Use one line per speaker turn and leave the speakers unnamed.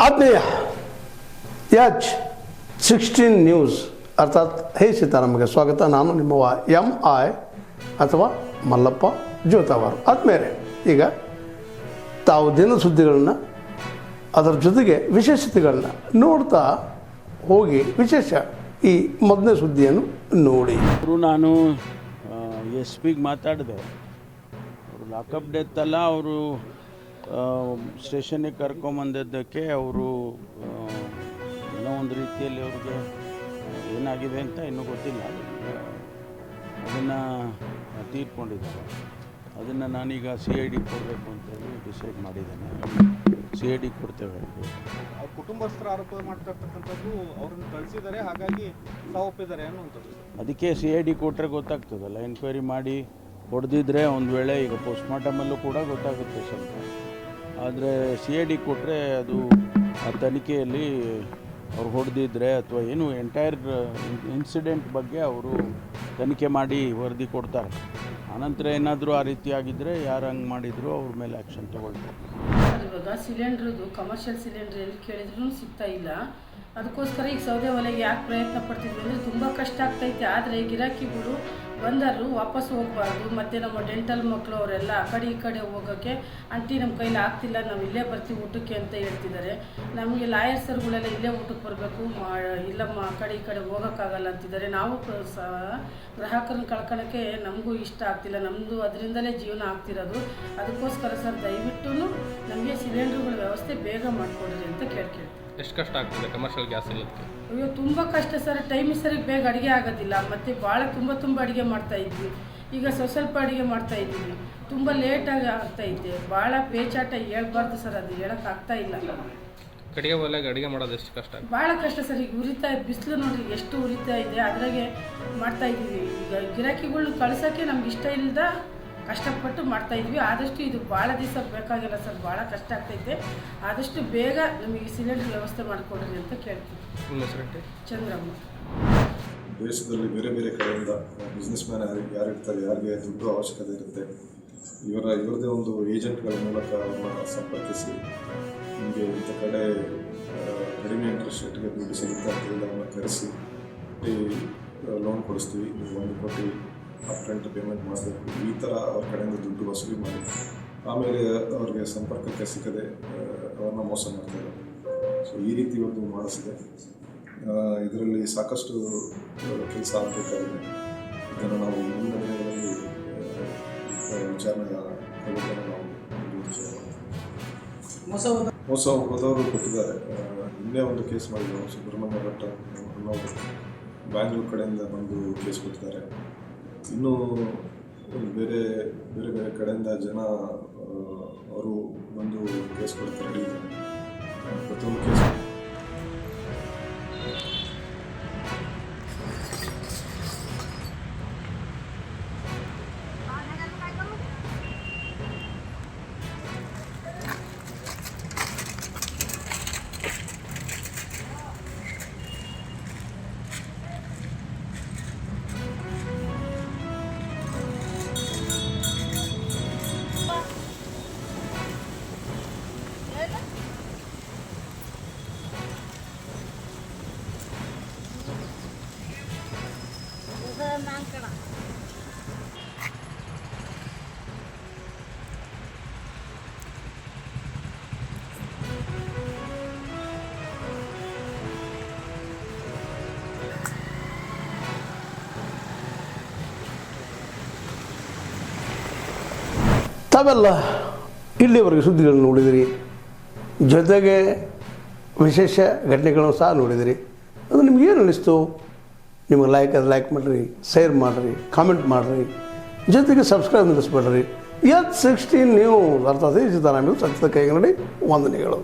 ಆತ್ಮೀಯ H16 news ಅರ್ಥಾತ್ ಹೇ ಸೀತಾರಾಮಗೆ ಸ್ವಾಗತ. ನಾನು ನಿಮ್ಮವ MI ಅಥವಾ ಮಲ್ಲಪ್ಪ ಜೋತಾವಾರ್. ಆದ್ಮೇಲೆ ಈಗ ತಾವು ದಿನ ಸುದ್ದಿಗಳನ್ನ ಅದರ ಜೊತೆಗೆ ವಿಶೇಷತೆಗಳನ್ನ ನೋಡ್ತಾ ಹೋಗಿ ವಿಶೇಷ ಈ ಮೊದಲನೇ ಸುದ್ದಿಯನ್ನು ನೋಡಿ.
ನಾನು SP ಮಾತಾಡಿದೆ. ಅವರು ಲಾಕಪ್ ಡೆತ್ ಅಲ್ಲ, ಅವರು ಸ್ಟೇಷನ್ನಿಗೆ ಕರ್ಕೊಂಬಂದಿದ್ದಕ್ಕೆ ಅವರು ಏನೋ ಒಂದು ರೀತಿಯಲ್ಲಿ ಅವ್ರಿಗೆ ಏನಾಗಿದೆ ಅಂತ ಇನ್ನೂ ಗೊತ್ತಿಲ್ಲ. ಅದನ್ನು ತೀರ್ಕೊಂಡಿದ್ದಾರೆ. ಅದನ್ನು ನಾನೀಗ CID ಕೊಡಬೇಕು ಅಂತೇಳಿ ಡಿಸೈಡ್ ಮಾಡಿದ್ದೇನೆ. CID ಕೊಡ್ತೇವೆ.
ಅವ್ರ ಕುಟುಂಬಸ್ಥರ ಆರೋಪ ಮಾಡ್ತಾ ಇರ್ತಕ್ಕಂಥದ್ದು ಅವ್ರನ್ನ ಕಳಿಸಿದ್ದಾರೆ, ಹಾಗಾಗಿ ಒಪ್ಪಿದ್ದಾರೆ ಅನ್ನುವಂಥದ್ದು.
ಅದಕ್ಕೆ CID ಕೊಟ್ಟರೆ ಗೊತ್ತಾಗ್ತದಲ್ಲ. ಎನ್ಕ್ವೈರಿ ಮಾಡಿ ಹೊಡೆದಿದ್ರೆ ಒಂದು ವೇಳೆ ಈಗ ಪೋಸ್ಟ್ಮಾರ್ಟಮಲ್ಲೂ ಕೂಡ ಗೊತ್ತಾಗುತ್ತೆ ಸ್ವಲ್ಪ. ಆದರೆ CID ಕೊಟ್ಟರೆ ಅದು ಆ ತನಿಖೆಯಲ್ಲಿ ಅವ್ರು ಹೊಡೆದಿದ್ರೆ ಅಥವಾ ಏನು ಎಂಟೈರ್ ಇನ್ಸಿಡೆಂಟ್ ಬಗ್ಗೆ ಅವರು ತನಿಖೆ ಮಾಡಿ ವರದಿ ಕೊಡ್ತಾರೆ. ಆನಂತರ ಏನಾದರೂ ಆ ರೀತಿ ಆಗಿದ್ದರೆ ಯಾರು ಹಂಗೆ ಮಾಡಿದ್ರು ಅವ್ರ ಮೇಲೆ ಆ್ಯಕ್ಷನ್ ತೊಗೊಳ್ತಾರೆ.
ಇವಾಗ ಸಿಲಿಂಡ್ರದು ಕಮರ್ಷಿಯಲ್ ಸಿಲಿಂಡ್ರ್ ಎಲ್ಲಿ ಕೇಳಿದ್ರೂ ಸಿಗ್ತಾ ಇಲ್ಲ. ಅದಕ್ಕೋಸ್ಕರ ಈಗ ಸೌದೆ ಒಲೆಗೆ ಯಾಕೆ ಪ್ರಯತ್ನ ಪಡ್ತಿದ್ವಿ ಅಂದರೆ ತುಂಬ ಕಷ್ಟ ಆಗ್ತೈತೆ. ಆದರೆ ಗಿರಾಕಿಗಳು ಬಂದರು ವಾಪಸ್ ಹೋಗಬಾರ್ದು. ಮತ್ತು ನಮ್ಮ ಡೆಂಟಲ್ ಮಕ್ಕಳು ಅವರೆಲ್ಲ ಆ ಕಡೆ ಈ ಕಡೆ ಹೋಗೋಕ್ಕೆ ಆಂಟಿ ನಮ್ಮ ಕೈಲಿ ಆಗ್ತಿಲ್ಲ, ನಾವು ಇಲ್ಲೇ ಬರ್ತೀವಿ ಊಟಕ್ಕೆ ಅಂತ ಹೇಳ್ತಿದ್ದಾರೆ. ನಮಗೆ ಲಾಯರ್ಸರ್ಗಳೆಲ್ಲ ಇಲ್ಲೇ ಊಟಕ್ಕೆ ಬರಬೇಕು, ಇಲ್ಲಮ್ಮ ಆ ಕಡೆ ಈ ಕಡೆ ಹೋಗೋಕ್ಕಾಗಲ್ಲ ಅಂತಿದ್ದಾರೆ. ನಾವು ಸಹ ಗ್ರಾಹಕರನ್ನ ಕಳ್ಕೊಳ್ಳೋಕ್ಕೆ ನಮಗೂ ಇಷ್ಟ ಆಗ್ತಿಲ್ಲ. ನಮ್ಮದು ಅದರಿಂದಲೇ ಜೀವನ ಆಗ್ತಿರೋದು. ಅದಕ್ಕೋಸ್ಕರ ಸರ್ ದಯವಿಟ್ಟು ನಮಗೆ ಸಿಲಿಂಡ್ರುಗಳ ವ್ಯವಸ್ಥೆ ಬೇಗ ಮಾಡಿಕೊಡ್ರಿ ಅಂತ ಕೇಳ್ತೀವಿ.
ಎಷ್ಟು ಕಷ್ಟ ಆಗ್ತದೆ ಕಮರ್ಷಿಯಲ್ ಗ್ಯಾಸ್ ಇಲ್ಲಕ್ಕೆ?
ಅಯ್ಯೋ ತುಂಬ ಕಷ್ಟ ಸರ್. ಟೈಮ್ ಸರಿಗೆ ಬೇಗ ಅಡುಗೆ ಆಗೋದಿಲ್ಲ. ಮತ್ತು ಭಾಳ ತುಂಬ ಅಡುಗೆ ಮಾಡ್ತಾಯಿದ್ವಿ. ಈಗ ಸ್ವಲ್ಪ ಅಡುಗೆ ಮಾಡ್ತಾಯಿದ್ದೀವಿ. ತುಂಬ ಲೇಟಾಗಿ ಆಗ್ತಾಯಿದೆ. ಭಾಳ ಪೇಚಾಟ ಹೇಳ್ಬಾರ್ದು ಸರ್, ಅದು ಹೇಳೋಕ್ಕಾಗ್ತಾ ಇಲ್ಲ.
ಕಡೆಗೆ ಒಲೆಗೆ ಅಡುಗೆ ಮಾಡೋದು ಎಷ್ಟು ಕಷ್ಟ?
ಭಾಳ ಕಷ್ಟ ಸರ್. ಈಗ ಉರಿತಾ ಬಿಸಿಲು ನೋಡಿರಿ ಎಷ್ಟು ಉರಿತಾ ಇದೆ, ಅದ್ರಾಗೆ ಮಾಡ್ತಾಯಿದ್ದೀವಿ. ಈಗ ಗಿರಾಕಿಗಳ್ನ ಕಳ್ಸೋಕ್ಕೆ ನಮ್ಗೆ ಇಷ್ಟ ಇಲ್ಲದ ಕಷ್ಟಪಟ್ಟು ಮಾಡ್ತಾಯಿದ್ವಿ. ಆದಷ್ಟು ಇದು ಭಾಳ ದಿವಸ ಬೇಕಾಗಿಲ್ಲ ಸರ್, ಭಾಳ ಕಷ್ಟ ಆಗ್ತೈತೆ. ಆದಷ್ಟು ಬೇಗ ನಮಗೆ ಸಿಲಿಂಡರ್ ವ್ಯವಸ್ಥೆ ಮಾಡಿಕೊಡ್ರಿ ಅಂತ ಕೇಳ್ತೀವಿ. ಚಂದ್ರಮ್ಮ.
ದೇಶದಲ್ಲಿ ಬೇರೆ ಬೇರೆ ಕಡೆಯಿಂದ ಬಿಸ್ನೆಸ್ ಮ್ಯಾನ್ ಯಾರಿರ್ತಾರೆ, ಯಾರಿಗೆ ದುಡ್ಡು ಅವಶ್ಯಕತೆ ಇರುತ್ತೆ, ಇವರದೇ ಒಂದು ಏಜೆಂಟ್ಗಳ ಮೂಲಕ ಅವ್ರನ್ನ ಸಂಪರ್ಕಿಸಿ ನಿಮಗೆ ಇಂಥ ಕಡೆ ಕಡಿಮೆ ಇಂಟ್ರೆಸ್ಟ್ ರೇಟ್ಗೆ ದುಡ್ಡು ಸಿಗುತ್ತೆ ಅಂತ ಹೇಳಿ ಅವ್ರನ್ನ ಕರೆಸಿ ಲೋನ್ ಕೊಡಿಸ್ತೀವಿ, ನೀವು 1 ಕೋಟಿ ಅಪ್ಫ್ರಂಟ್ ಪೇಮೆಂಟ್ ಮಾಡಬೇಕು, ಈ ಥರ ಅವ್ರ ಕಡೆಯಿಂದ ದುಡ್ಡು ವಸೂಲಿ ಮಾಡಿ ಆಮೇಲೆ ಅವ್ರಿಗೆ ಸಂಪರ್ಕಕ್ಕೆ ಸಿಕ್ಕದೆ ಅವ್ರನ್ನ ಮೋಸ ಮಾಡ್ತಾರೆ. ಸೊ ಈ ರೀತಿ ಇವತ್ತು ಮಾಡಿಸಿದೆ. ಇದರಲ್ಲಿ ಸಾಕಷ್ಟು ಕೆಲಸ ಆಗಬೇಕಾಗಿದೆ. ಇದನ್ನು ನಾವು ಮುಂದಿನ ದಿನಗಳಲ್ಲಿ ವಿಚಾರಣೆ ನಾವು ಮೋಸ ಹೋದವರು ಕೊಟ್ಟಿದ್ದಾರೆ. ಇನ್ನೇ ಒಂದು ಕೇಸ್ ಮಾಡಿದ್ರು, ಸುಬ್ರಹ್ಮಣ್ಯ ಭಟ್ ಅನ್ನೋರು ಬ್ಯಾಂಗ್ಳೂರು ಕಡೆಯಿಂದ ಬಂದು ಕೇಸ್ ಕೊಟ್ಟಿದ್ದಾರೆ. ಇನ್ನೂ ಬೇರೆ ಬೇರೆ ಬೇರೆ ಕಡೆಯಿಂದ ಜನ ಅವರು ಬಂದು ಕೇಸ್ ಕೊಡ್ತಾರೆ. ರೆಡಿ ಇದ್ದಾರೆ ಪ್ರತಿಯೊಂದು ಕೇಸ್.
ತಾವೆಲ್ಲ ಇಲ್ಲಿವರೆಗೆ ಸುದ್ದಿಗಳನ್ನು ನೋಡಿದಿರಿ, ಜೊತೆಗೆ ವಿಶೇಷ ಘಟನೆಗಳನ್ನು ಸಹ ನೋಡಿದಿರಿ. ಅದು ನಿಮಗೇನು ಅನ್ನಿಸ್ತು? ನಿಮಗೆ ಲೈಕ್ ಮಾಡಿರಿ, ಶೇರ್ ಮಾಡಿರಿ, ಕಾಮೆಂಟ್ ಮಾಡಿರಿ, ಜೊತೆಗೆ ಸಬ್ಸ್ಕ್ರೈಬ್ ನಿಲ್ಲಿಸ್ಬೇಡ್ರಿ. H16 ನ್ಯೂಸ್ ಅರ್ಥಾತ್ ಸೀತಾರಾಮ್ ಸತ್ಯದ ಕೈಗನ್ನಡಿ ವಂದನೆಗಳು.